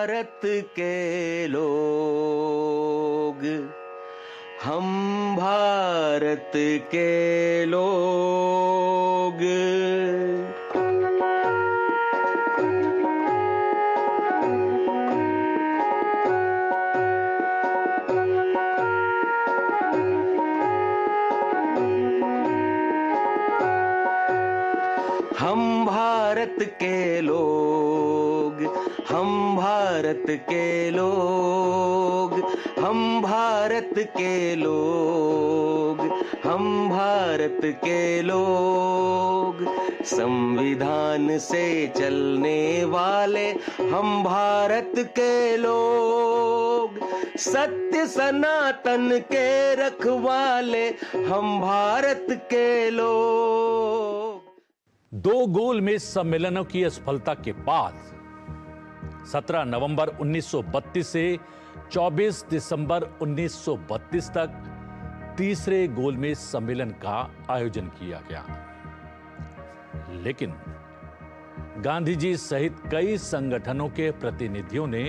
भारत के लोग, हम भारत के लोग। हम भारत के लोग, हम भारत के लोग, हम भारत के लोग, हम भारत के लोग। संविधान से चलने वाले हम भारत के लोग, सत्य सनातन के रखवाले हम भारत के लोग। दो गोलमेज सम्मेलनों की असफलता के बाद 17 नवंबर 1932 से 24 दिसंबर 1932 तक तीसरे गोलमेज सम्मेलन का आयोजन किया गया। लेकिन गांधी जी सहित कई संगठनों के प्रतिनिधियों ने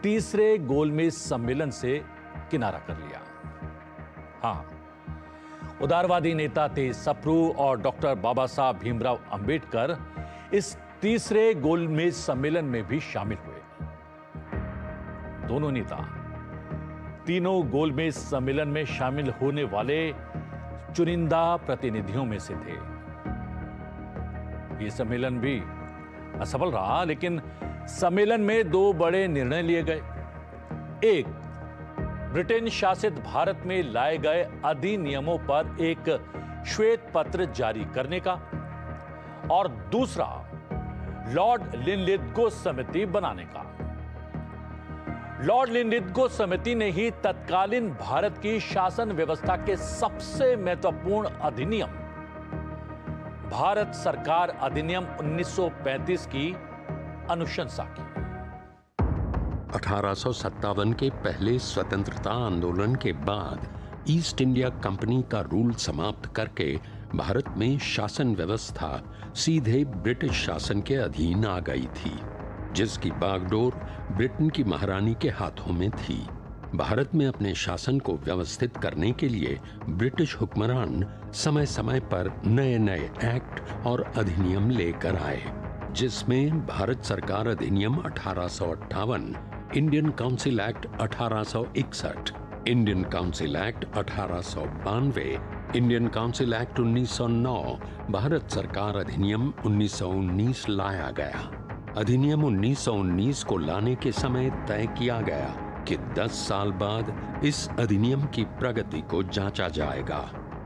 तीसरे गोलमेज सम्मेलन से किनारा कर लिया। हां, उदारवादी नेता तेज सप्रू और डॉक्टर बाबा साहब भीमराव अंबेडकर इस तीसरे गोलमेज सम्मेलन में भी शामिल हुए। दोनों नेता तीनों गोलमेज सम्मेलन में शामिल होने वाले चुनिंदा प्रतिनिधियों में से थे। यह सम्मेलन भी असफल रहा, लेकिन सम्मेलन में दो बड़े निर्णय लिए गए। एक, ब्रिटेन शासित भारत में लाए गए अधिनियमों पर एक श्वेत पत्र जारी करने का, और दूसरा लॉर्ड लिनलिथगो समिति बनाने का। लॉर्ड लिनलिथगो समिति ने ही तत्कालीन भारत की शासन व्यवस्था के सबसे महत्वपूर्ण अधिनियम भारत सरकार अधिनियम 1935 की अनुशंसा की। 1857 के पहले स्वतंत्रता आंदोलन के बाद ईस्ट इंडिया कंपनी का रूल समाप्त करके भारत में शासन व्यवस्था सीधे ब्रिटिश शासन के अधीन आ गई थी, जिसकी बागडोर ब्रिटेन की महारानी के हाथों में थी। भारत में अपने शासन को व्यवस्थित करने के लिए ब्रिटिश हुक्मरान समय समय पर नए नए एक्ट और अधिनियम लेकर आए, जिसमें भारत सरकार अधिनियम 1858, Indian council act 1861, Indian council act 1892, Indian council act 1909, Bharat सरकार अधिनियम 1919 लाया गया। अधिनियम 1919 को लाने के समय तय किया गया कि 10 साल बाद इस अधिनियम की प्रगति को जांचा जाएगा।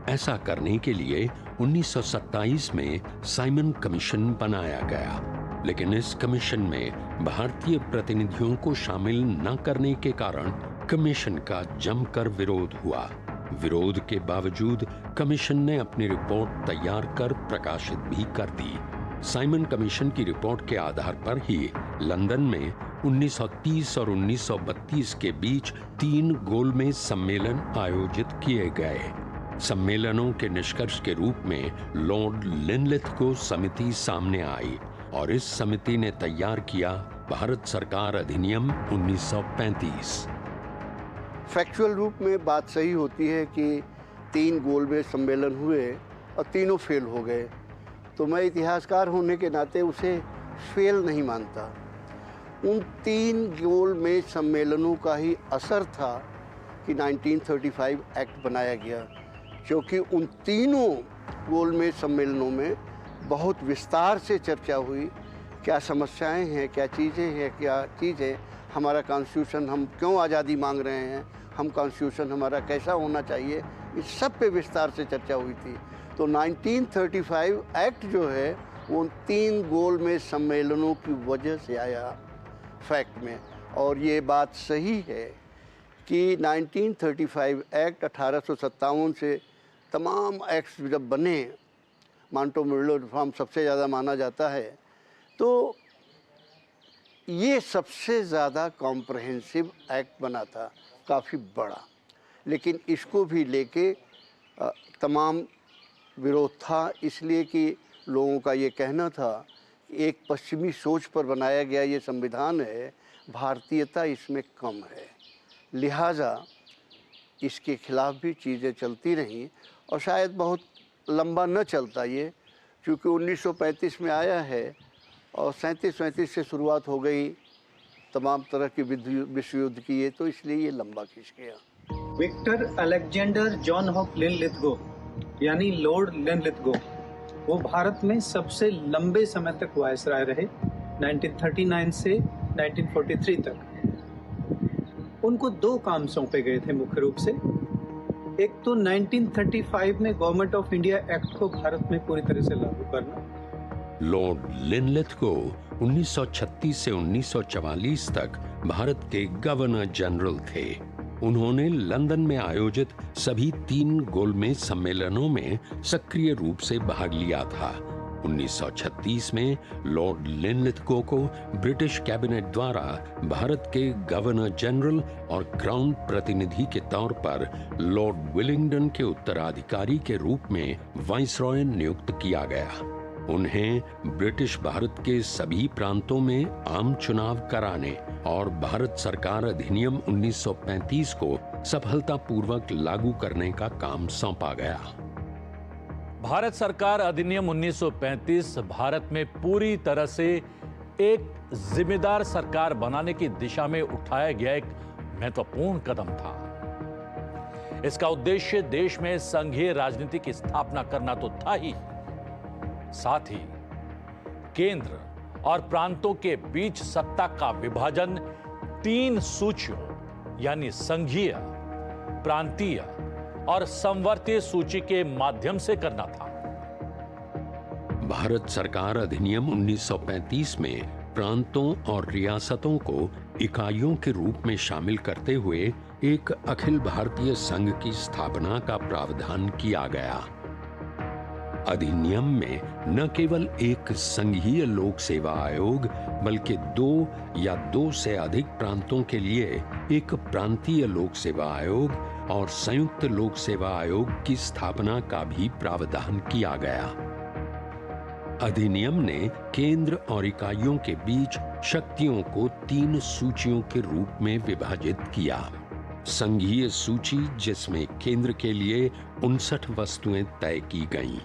ऐसा करने के लिए 1927 में साइमन कमीशन बनाया गया, लेकिन इस कमीशन में भारतीय प्रतिनिधियों को शामिल न करने के कारण कमीशन का जमकर विरोध हुआ। विरोध के बावजूद कमीशन ने अपनी रिपोर्ट तैयार कर प्रकाशित भी कर दी। साइमन कमीशन की रिपोर्ट के आधार पर ही लंदन में 1930 और 1932 के बीच 3 गोलमेज सम्मेलन आयोजित किए गए। सम्मेलनों के निष्कर्ष के रूप में लॉर्ड लिनलिथगो समिति सामने आई और इस समिति ने तैयार किया भारत सरकार अधिनियम 1935। फैक्चुअल रूप में बात सही होती है कि 3 गोलमेज सम्मेलन हुए और तीनों फेल हो गए, तो मैं इतिहासकार होने के नाते उसे फेल नहीं मानता। उन 3 गोलमेज सम्मेलनों का ही असर था कि 1935 एक्ट बनाया गया, क्योंकि उन तीनों गोलमेज सम्मेलनों में बहुत विस्तार से चर्चा हुई, क्या समस्याएं हैं, क्या चीज़ें हमारा कॉन्स्टिट्यूशन, हम क्यों आज़ादी मांग रहे हैं, हम कॉन्स्टिट्यूशन हमारा कैसा होना चाहिए, इस सब पे विस्तार से चर्चा हुई थी। तो 1935 एक्ट जो है वो 3 गोलमेज सम्मेलनों की वजह से आया फैक्ट में। और ये बात सही है कि 1935 एक्ट 1857 से तमाम एक्ट्स जब बने, मांटो-मुर्लो रिफॉर्म सबसे ज़्यादा माना जाता है, तो ये सबसे ज़्यादा कॉम्प्रहेंसिव एक्ट बना था, काफ़ी बड़ा। लेकिन इसको भी लेके तमाम विरोध था, इसलिए कि लोगों का ये कहना था एक पश्चिमी सोच पर बनाया गया ये संविधान है, भारतीयता इसमें कम है, लिहाजा इसके खिलाफ भी चीज़ें चलती रहीं और शायद बहुत लंबा न चलता ये, क्योंकि 1935 में आया है और 37-37 से शुरुआत हो गई तमाम तरह के विश्व युद्ध की, ये तो इसलिए ये लंबा खिंच गया। Victor Alexander John Hope Linlithgow यानी लॉर्ड लिनलिथगो, वो भारत में सबसे लंबे समय तक वायसराय रहे, 1939 से 1943 तक। उनको 2 काम सौंपे गए थे मुख्य रूप से। एक तो 1935 में गवर्नमेंट ऑफ इंडिया एक्ट को भारत में पूरी तरह से लागू करना। लॉर्ड लिनलिथगो 1936 से 1944 तक भारत के गवर्नर जनरल थे। उन्होंने लंदन में आयोजित सभी 3 गोलमेज सम्मेलनों में सक्रिय रूप से भाग लिया था। 1936 में लॉर्ड लिनलिथगो को ब्रिटिश कैबिनेट द्वारा भारत के गवर्नर जनरल और क्राउन प्रतिनिधि के तौर पर लॉर्ड विलिंगडन के उत्तराधिकारी के रूप में वाइसरॉय नियुक्त किया गया। उन्हें ब्रिटिश भारत के सभी प्रांतों में आम चुनाव कराने और भारत सरकार अधिनियम 1935 को सफलतापूर्वक लागू करने का काम सौंपा गया। भारत सरकार अधिनियम 1935 भारत में पूरी तरह से एक जिम्मेदार सरकार बनाने की दिशा में उठाया गया एक महत्वपूर्ण कदम था। इसका उद्देश्य देश में संघीय राजनीति की स्थापना करना तो था ही, साथ ही केंद्र और प्रांतों के बीच सत्ता का विभाजन 3 सूचियों यानी संघीय, प्रांतीय और संवर्तीय सूची के माध्यम से करना था। भारत सरकार अधिनियम 1935 में प्रांतों और रियासतों को इकाइयों के रूप में शामिल करते हुए एक अखिल भारतीय संघ की स्थापना का प्रावधान किया गया। अधिनियम में न केवल एक संघीय लोक सेवा आयोग बल्कि 2 या 2 से अधिक प्रांतों के लिए एक प्रांतीय लोक सेवा आयोग और संयुक्त लोक सेवा आयोग की स्थापना का भी प्रावधान किया गया। अधिनियम ने केंद्र और इकाइयों के बीच शक्तियों को 3 सूचियों के रूप में विभाजित किया। संघीय सूची, जिसमें केंद्र के लिए 59 वस्तुएं तय की गईं।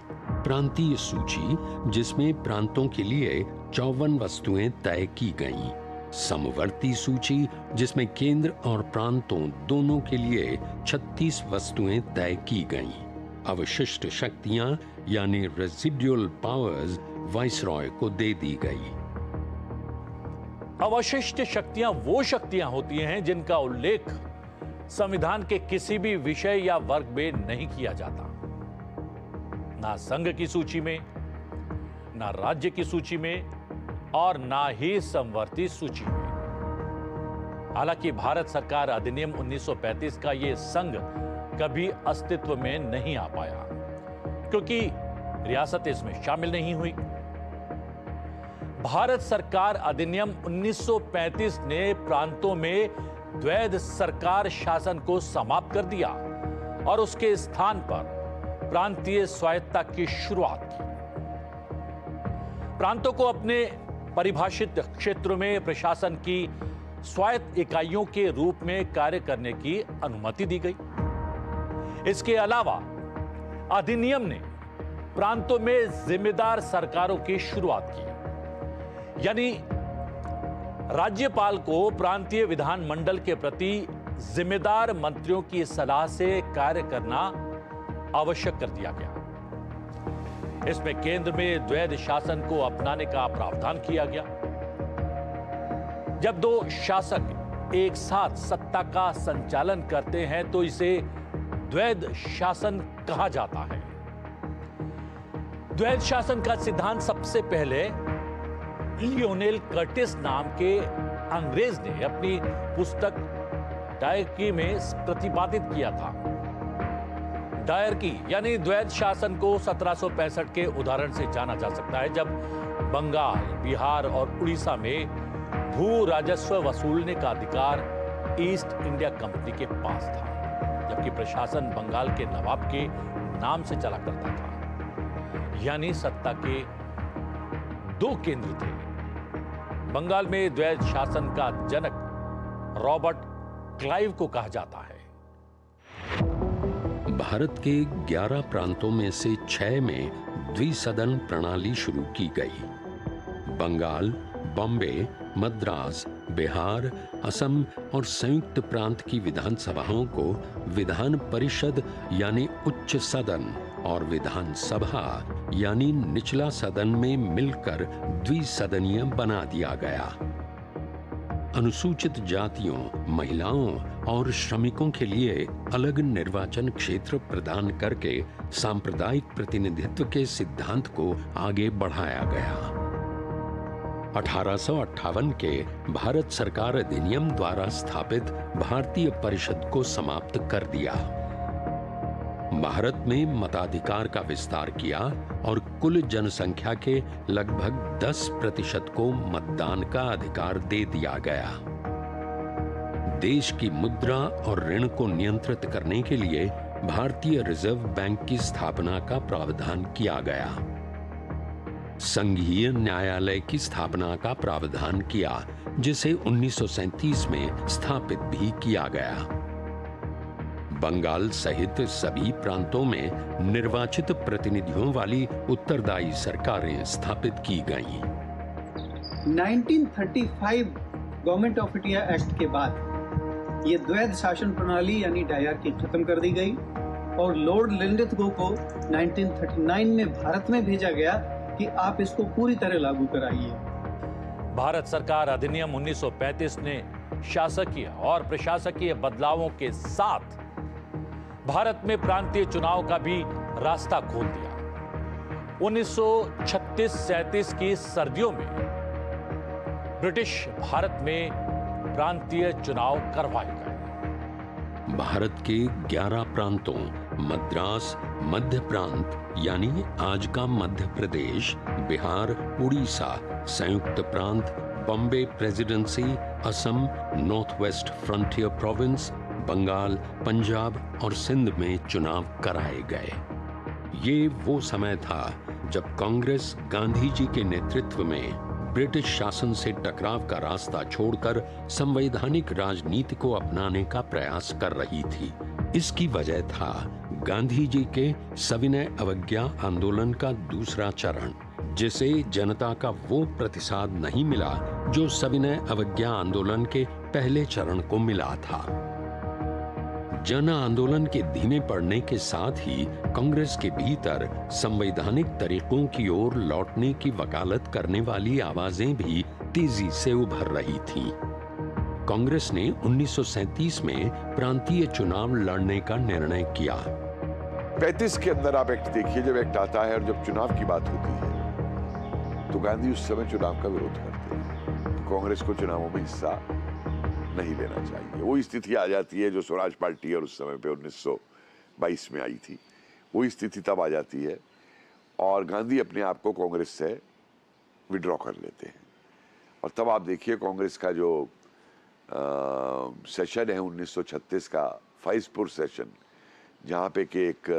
प्रांतीय सूची, जिसमें प्रांतों के लिए 54 वस्तुएं तय की गईं। समवर्ती सूची, जिसमें केंद्र और प्रांतों दोनों के लिए 36 वस्तुएं तय की गईं। अवशिष्ट शक्तियां यानी रेसिडुअल पावर्स वाइसरॉय को दे दी गई। अवशिष्ट शक्तियां वो शक्तियां होती हैं जिनका उल्लेख संविधान के किसी भी विषय या वर्ग में नहीं किया जाता, ना संघ की सूची में, ना राज्य की सूची में और ना ही समवर्ती सूची में। हालांकि भारत सरकार अधिनियम 1935 का यह संघ कभी अस्तित्व में नहीं आ पाया क्योंकि रियासतें इसमें शामिल नहीं हुई। भारत सरकार अधिनियम 1935 ने प्रांतों में द्वैध सरकार शासन को समाप्त कर दिया और उसके स्थान पर प्रांतीय स्वायत्तता की शुरुआत की। प्रांतों को अपने परिभाषित क्षेत्रों में प्रशासन की स्वायत्त इकाइयों के रूप में कार्य करने की अनुमति दी गई। इसके अलावा अधिनियम ने प्रांतों में जिम्मेदार सरकारों की शुरुआत की, यानी राज्यपाल को प्रांतीय विधानमंडल के प्रति जिम्मेदार मंत्रियों की सलाह से कार्य करना आवश्यक कर दिया गया। इसमें केंद्र में द्वैध शासन को अपनाने का प्रावधान किया गया। जब 2 शासक एक साथ सत्ता का संचालन करते हैं तो इसे द्वैध शासन कहा जाता है। द्वैध शासन का सिद्धांत सबसे पहले लियोनेल कर्टिस नाम के अंग्रेज ने अपनी पुस्तक डायरकी में प्रतिपादित किया था। डायरकी यानी द्वैध शासन को 1765 के उदाहरण से जाना जा सकता है, जब बंगाल, बिहार और उड़ीसा में भू राजस्व वसूलने का अधिकार ईस्ट इंडिया कंपनी के पास था, जबकि प्रशासन बंगाल के नवाब के नाम से चला करता था। यानी सत्ता के दो केंद्र थे। बंगाल में द्वैध शासन का जनक रॉबर्ट क्लाइव को कहा जाता है। भारत के 11 प्रांतों में से 6 में द्विसदन प्रणाली शुरू की गई। बंगाल, बॉम्बे, मद्रास, बिहार, असम और संयुक्त प्रांत की विधानसभाओं को विधान परिषद यानी उच्च सदन और विधानसभा यानी निचला सदन में मिलकर द्विसदनीय बना दिया गया। अनुसूचित जातियों, महिलाओं और श्रमिकों के लिए अलग निर्वाचन क्षेत्र प्रदान करके सांप्रदायिक प्रतिनिधित्व के सिद्धांत को आगे बढ़ाया गया। 1858 के भारत सरकार अधिनियम द्वारा स्थापित भारतीय परिषद को समाप्त कर दिया। भारत में मताधिकार का विस्तार किया और कुल जनसंख्या के लगभग 10% को मतदान का अधिकार दे दिया गया। देश की मुद्रा और ऋण को नियंत्रित करने के लिए भारतीय रिजर्व बैंक की स्थापना का प्रावधान किया गया। संघीय न्यायालय की स्थापना का प्रावधान किया, जिसे 1937 में स्थापित भी किया गया। बंगाल सहित सभी प्रांतों में निर्वाचित प्रतिनिधियों वाली उत्तरदायी सरकारें स्थापित की गईं। 1935 गवर्नमेंट ऑफ इंडिया एक्ट के बाद ये द्वैध शासन प्रणाली यानी डायरकी खत्म कर दी गई और लॉर्ड लिनलिथगो को 1939 में भारत में भेजा गया कि आप इसको पूरी तरह लागू कराइए। भारत सरकार अधिनियम 1935 ने शासकीय और प्रशासकीय बदलावों के साथ भारत में प्रांतीय चुनाव का भी रास्ता खोल दिया। 1936-37 की सर्दियों में ब्रिटिश भारत में प्रांतीय चुनाव करवाए गए। भारत के 11 प्रांतों मद्रास, मध्य प्रांत यानी आज का मध्य प्रदेश, बिहार, उड़ीसा, संयुक्त प्रांत, Bombay Presidency, Assam, North West Frontier Province, Bengal, Punjab और सिंध में चुनाव कराए गए। ये वो समय था जब कांग्रेस गांधी जी के नेतृत्व में ब्रिटिश शासन से टकराव का रास्ता छोड़कर संवैधानिक राजनीति को अपनाने का प्रयास कर रही थी। इसकी वजह था गांधी जी के सविनय अवज्ञा आंदोलन का दूसरा चरण, जिसे जनता का वो प्रतिसाद नहीं मिला जो सविनय अवज्ञा आंदोलन के पहले चरण को मिला था। जन आंदोलन के धीमे पड़ने के साथ ही कांग्रेस के भीतर संवैधानिक तरीकों की ओर लौटने की वकालत करने वाली आवाजें भी तेजी से उभर रही थीं। कांग्रेस ने 1937 में प्रांतीय चुनाव लड़ने का निर्णय किया। 35 के अंदर आप एक्ट देखिए, जब एक्ट आता है और जब चुनाव की बात होती है तो गांधी उस समय चुनाव का विरोध करते हैं। तो कांग्रेस को चुनावों में हिस्सा नहीं लेना चाहिए। वो स्थिति आ जाती है जो स्वराज पार्टी और उस समय पे 1922 में आई थी, वो स्थिति तब आ जाती है और गांधी अपने आप को कांग्रेस से विड्रॉ कर लेते हैं। और तब आप देखिए कांग्रेस का जो सेशन है 1936 का फाइजपुर सेशन, जहाँ पे कि एक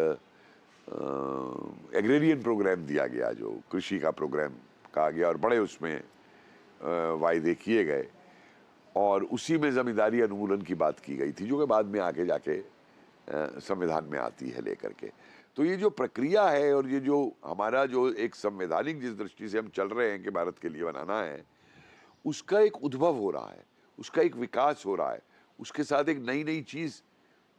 एग्रेरियन प्रोग्राम दिया गया, जो कृषि का प्रोग्राम कहा गया और बड़े उसमें वायदे किए गए और उसी में जमींदारी अनुमूलन की बात की गई थी, जो कि बाद में आके जाके संविधान में आती है लेकर के। तो ये जो प्रक्रिया है और ये जो हमारा जो एक संवैधानिक जिस दृष्टि से हम चल रहे हैं कि भारत के लिए बनाना है, उसका एक उद्भव हो रहा है, उसका एक विकास हो रहा है, उसके साथ एक नई नई चीज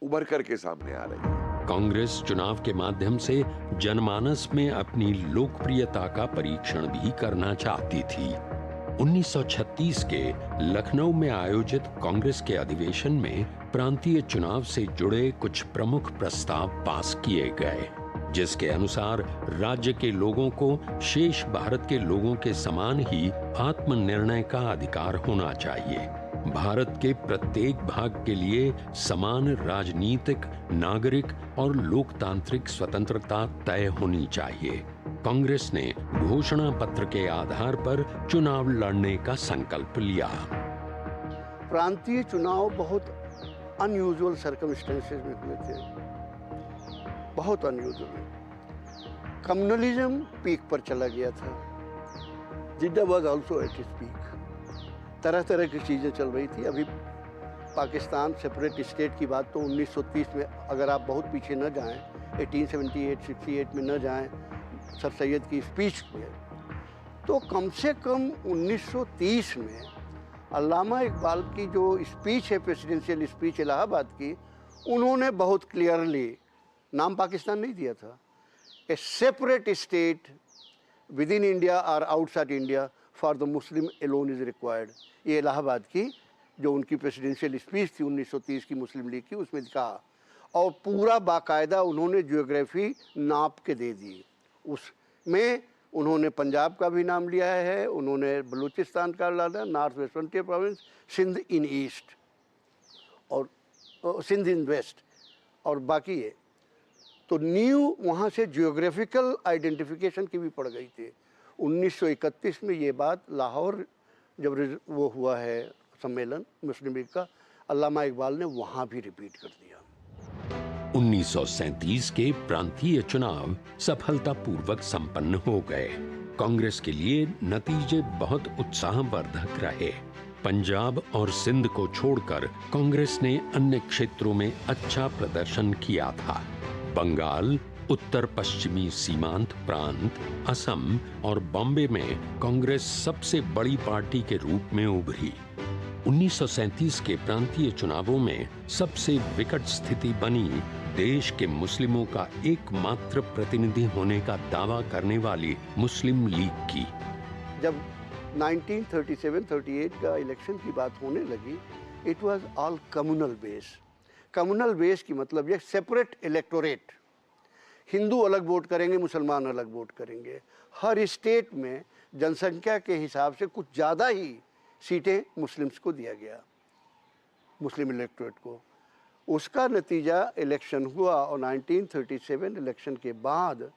उभर करके सामने आ रही है। कांग्रेस चुनाव के माध्यम से जनमानस में अपनी लोकप्रियता का परीक्षण भी करना चाहती थी। 1936 के लखनऊ में आयोजित कांग्रेस के अधिवेशन में प्रांतीय चुनाव से जुड़े कुछ प्रमुख प्रस्ताव पास किए गए, जिसके अनुसार राज्य के लोगों को शेष भारत के लोगों के समान ही आत्मनिर्णय का अधिकार होना चाहिए। भारत के प्रत्येक भाग के लिए समान राजनीतिक, नागरिक और लोकतांत्रिक स्वतंत्रता तय होनी चाहिए। कांग्रेस ने घोषणा पत्र के आधार पर चुनाव लड़ने का संकल्प लिया। प्रांतीय चुनाव बहुत अनयूजुअल सर्कमस्टेंसेस में हुए थे, बहुत अनयूजुअल। कम्युनलिज्म पीक पर चला गया था Jeddah was also at its peak. तरह तरह की चीज़ें चल रही थी। अभी पाकिस्तान सेपरेट स्टेट की बात तो 1930 में, अगर आप बहुत पीछे न जाएं, 1878-68 में न जाएं सर सैयद की स्पीच में, तो कम से कम 1930 में अल्लामा इकबाल की जो स्पीच है, प्रेसिडेंशियल स्पीच इलाहाबाद की, उन्होंने बहुत क्लियरली नाम पाकिस्तान नहीं दिया था, a separate state within India और outside India for the Muslim alone is required. ये इलाहाबाद की जो उनकी प्रेसिडेंशियल स्पीच थी 1930 की मुस्लिम लीग की, उसमें कहा, और पूरा बाकायदा उन्होंने ज्योग्राफी नाप के दे दी। उसमें उन्होंने पंजाब का भी नाम लिया है, उन्होंने बलूचिस्तान का लाना, North West Frontier Province, Sindh in east और सिंध इन वेस्ट, और बाकी है तो न्यू वहाँ से जियोग्राफिकल आइडेंटिफिकेशन की भी पड़ गई थी। 1931 में ये बात लाहौर जब वो हुआ है सम्मेलन मुस्लिम लीग का, अल्लामा इकबाल ने वहाँ भी रिपीट कर दिया। 1937 के प्रांतीय चुनाव सफलतापूर्वक संपन्न हो गए। कांग्रेस के लिए नतीजे बहुत उत्साहवर्धक रहे। पंजाब और सिंध को छोड़कर कांग्रेस ने अन्य क्षेत्रों में अच्छा प्रदर्शन किया था। बंगाल, उत्तर पश्चिमी सीमांत प्रांत, असम और बॉम्बे में कांग्रेस सबसे बड़ी पार्टी के रूप में उभरी। 1937 के प्रांतीय चुनावों में सबसे विकट स्थिति बनी देश के मुस्लिमों का एकमात्र प्रतिनिधि होने का दावा करने वाली मुस्लिम लीग की। जब 1937-38 का इलेक्शन की बात होने लगी, it was all communal base. Communal base की मतलब ये सेपरेट इलेक्टोरेट, हिंदू अलग वोट करेंगे, मुसलमान अलग वोट करेंगे। हर स्टेट में जनसंख्या के हिसाब से कुछ ज़्यादा ही सीटें मुस्लिम्स को दिया गया, मुस्लिम इलेक्टोरेट को। उसका नतीजा इलेक्शन हुआ और 1937 इलेक्शन के बाद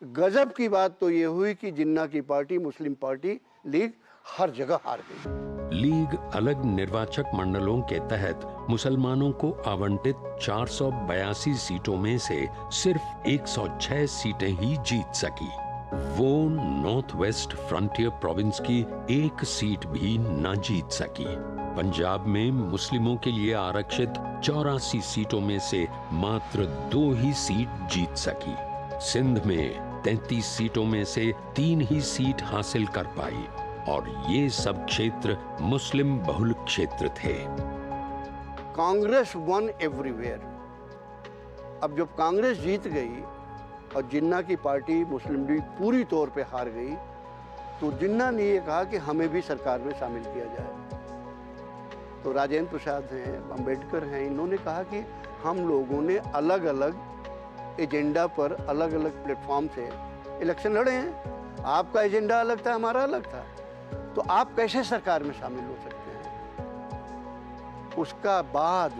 गजब की बात तो ये हुई कि जिन्ना की पार्टी, मुस्लिम पार्टी लीग, हर जगह हार गई। लीग अलग निर्वाचक मंडलों के तहत मुसलमानों को आवंटित 482 सीटों में से सिर्फ 106 सीटें ही जीत सकी। वो नॉर्थ वेस्ट फ्रंटियर प्रोविंस की एक सीट भी न जीत सकी। पंजाब में मुस्लिमों के लिए आरक्षित 84 सीटों में से मात्र 2 ही सीट जीत सकी। सिंध में 33 सीटों में से 3 ही सीट हासिल कर पाई, और ये सब क्षेत्र मुस्लिम बहुल क्षेत्र थे। Congress one everywhere. अब जब कांग्रेस जीत गई और जिन्ना की पार्टी मुस्लिम लीग पूरी तौर पे हार गई, तो जिन्ना ने ये कहा कि हमें भी सरकार में शामिल किया जाए। तो राजेंद्र प्रसाद हैं, अंबेडकर हैं, इन्होंने कहा कि हम लोगों ने अलग अलग एजेंडा पर अलग अलग प्लेटफॉर्म से इलेक्शन लड़े हैं। आपका एजेंडा अलग था, हमारा अलग था, तो आप कैसे सरकार में शामिल हो सकते हैं। उसका बाद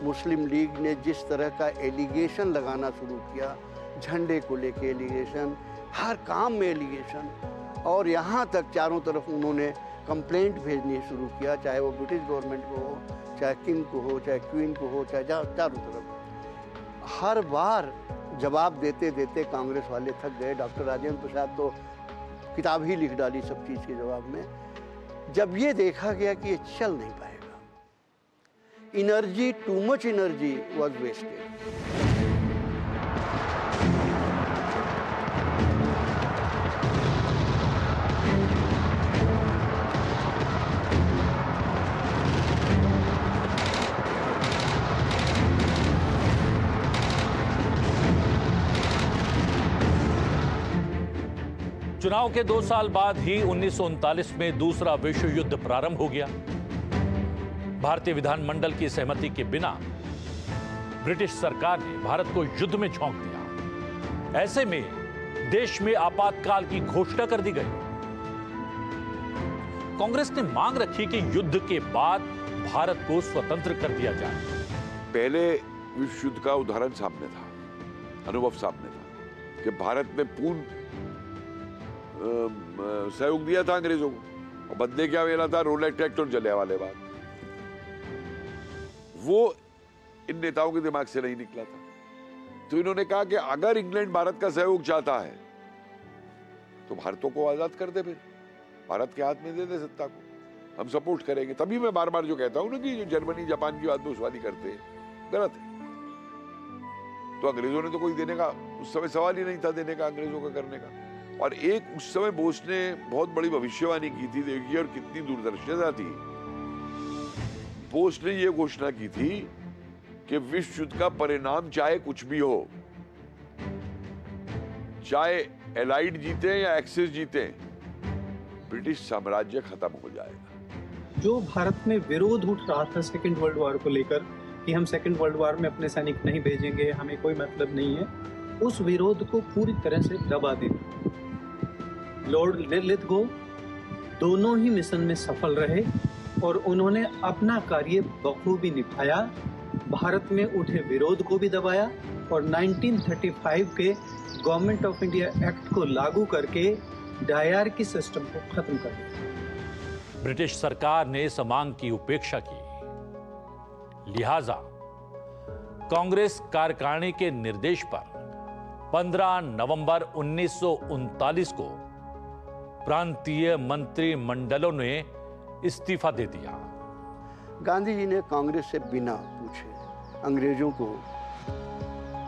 मुस्लिम लीग ने जिस तरह का एलिगेशन लगाना शुरू किया, झंडे को लेके एलिगेशन, हर काम में एलिगेशन, और यहाँ तक चारों तरफ उन्होंने कंप्लेंट भेजनी शुरू किया, चाहे वो ब्रिटिश गवर्नमेंट को हो, चाहे किंग को हो, चाहे क्वीन को हो, चाहे चारों तरफ। हर बार जवाब देते देते कांग्रेस वाले थक गए। डॉक्टर राजेंद्र प्रसाद तो किताब ही लिख डाली सब चीज़ के जवाब में। जब ये देखा गया कि ये चल नहीं पाएगा, energy, too much energy was wasted. चुनाव के 2 साल बाद ही 1939 में दूसरा विश्व युद्ध प्रारंभ हो गया। भारतीय विधानमंडल की सहमति के बिना ब्रिटिश सरकार ने भारत को युद्ध में झोंक दिया। ऐसे में देश में आपातकाल की घोषणा कर दी गई। कांग्रेस ने मांग रखी कि युद्ध के बाद भारत को स्वतंत्र कर दिया जाए। पहले विश्व युद्ध का उदाहरण सामने था, अनुभव सामने था कि भारत ने पूर्ण सहयोग दिया था अंग्रेजों को, और बदले क्या मिला था? रोलेट एक्ट और जलियांवाला बाग। वो इन नेताओं के दिमाग से नहीं निकला था। तो इन्होंने कहा कि अगर इंग्लैंड भारत का सहयोग चाहता है तो भारतों को आजाद कर दे फिर। भारत के हाथ में दे दे सत्ता को, हम सपोर्ट करेंगे। तभी मैं बार बार जो कहता हूं ना कि जो जर्मनी जापान की बात बोसवादी करते हैं, गलत है। तो अंग्रेजों ने तो कोई देने का उस समय सवाल ही नहीं था, देने का, अंग्रेजों का करने का। और एक उस समय बोस ने बहुत बड़ी भविष्यवाणी की थी, देखिए, और कितनी दूरदर्शिता थी। बोस ने यह घोषणा की थी कि विश्व युद्ध का परिणाम चाहे कुछ भी हो, चाहे एलाइड जीते या एक्सिस जीते, ब्रिटिश साम्राज्य खत्म हो जाएगा। जो भारत में विरोध उठ रहा था सेकेंड वर्ल्ड वॉर को लेकर कि हम सेकेंड वर्ल्ड वॉर में अपने सैनिक नहीं भेजेंगे, हमें कोई मतलब नहीं है, उस विरोध को पूरी तरह से दबा दिया। लॉर्ड लिथगो दोनों ही मिशन में सफल रहे और उन्होंने अपना कार्य बखूबी निभाया, भारत में उठे विरोध को भी दबाया और 1935 के गवर्नमेंट ऑफ इंडिया एक्ट को लागू करके डायरकी सिस्टम को खत्म कर दिया। ब्रिटिश सरकार ने इस मांग की उपेक्षा की, लिहाजा कांग्रेस कार्यकारिणी के निर्देश पर 15 नवंबर 1939 को प्रांतीय मंत्रिमंडलों ने इस्तीफा दे दिया। गांधी जी ने कांग्रेस से बिना पूछे अंग्रेजों को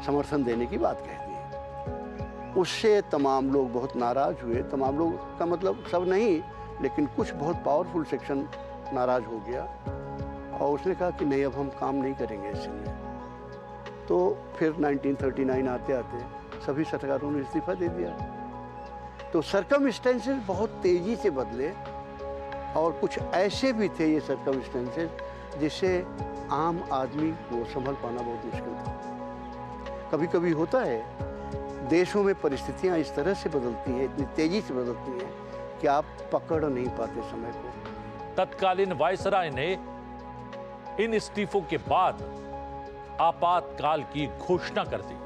समर्थन देने की बात कह दी। उससे तमाम लोग बहुत नाराज हुए। तमाम लोग का मतलब सब नहीं, लेकिन कुछ बहुत पावरफुल सेक्शन नाराज हो गया और उसने कहा कि नहीं, अब हम काम नहीं करेंगे इससे में। तो फिर 1939 आते आते सभी सरकारों ने इस्तीफा दे दिया। तो सर्कमस्टेंसेस बहुत तेजी से बदले और कुछ ऐसे भी थे ये सर्कमस्टेंसेस जिससे आम आदमी को संभल पाना बहुत मुश्किल था। कभी कभी होता है देशों में परिस्थितियां इस तरह से बदलती हैं, इतनी तेजी से बदलती हैं कि आप पकड़ नहीं पाते समय को। तत्कालीन वायसराय ने इन इस्तीफों के बाद आपातकाल की घोषणा कर दी।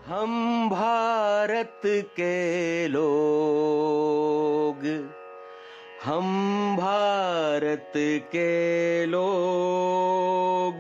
हम भारत के लोग, हम भारत के लोग,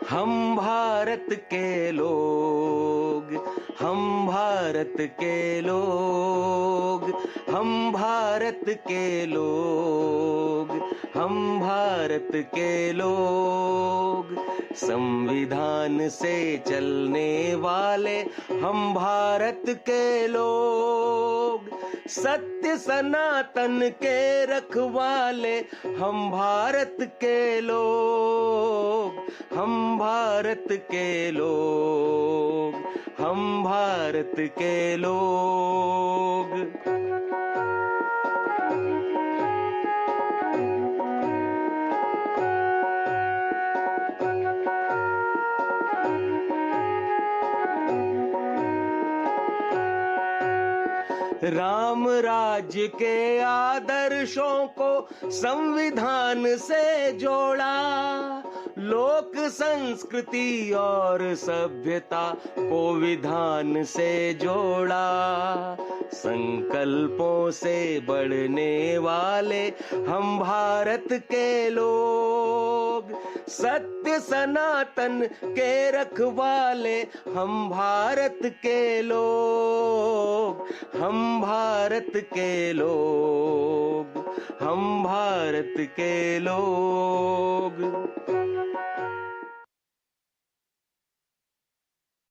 हम भारत के लोग, हम भारत के लोग, हम भारत के लोग, हम भारत के लोग, संविधान से चलने वाले हम भारत के लोग, सत्य सनातन के रखवाले हम भारत के लोग, हम भारत के लोग, हम भारत के लोग। राम राज्य के आदर्शों को संविधान से जोड़ा, लोक संस्कृति और सभ्यता को विधान से जोड़ा, संकल्पों से बढ़ने वाले हम भारत के लोग, सत्य सनातन के रखवाले हम भारत के लोग, हम भारत के लोग, हम भारत के लोग।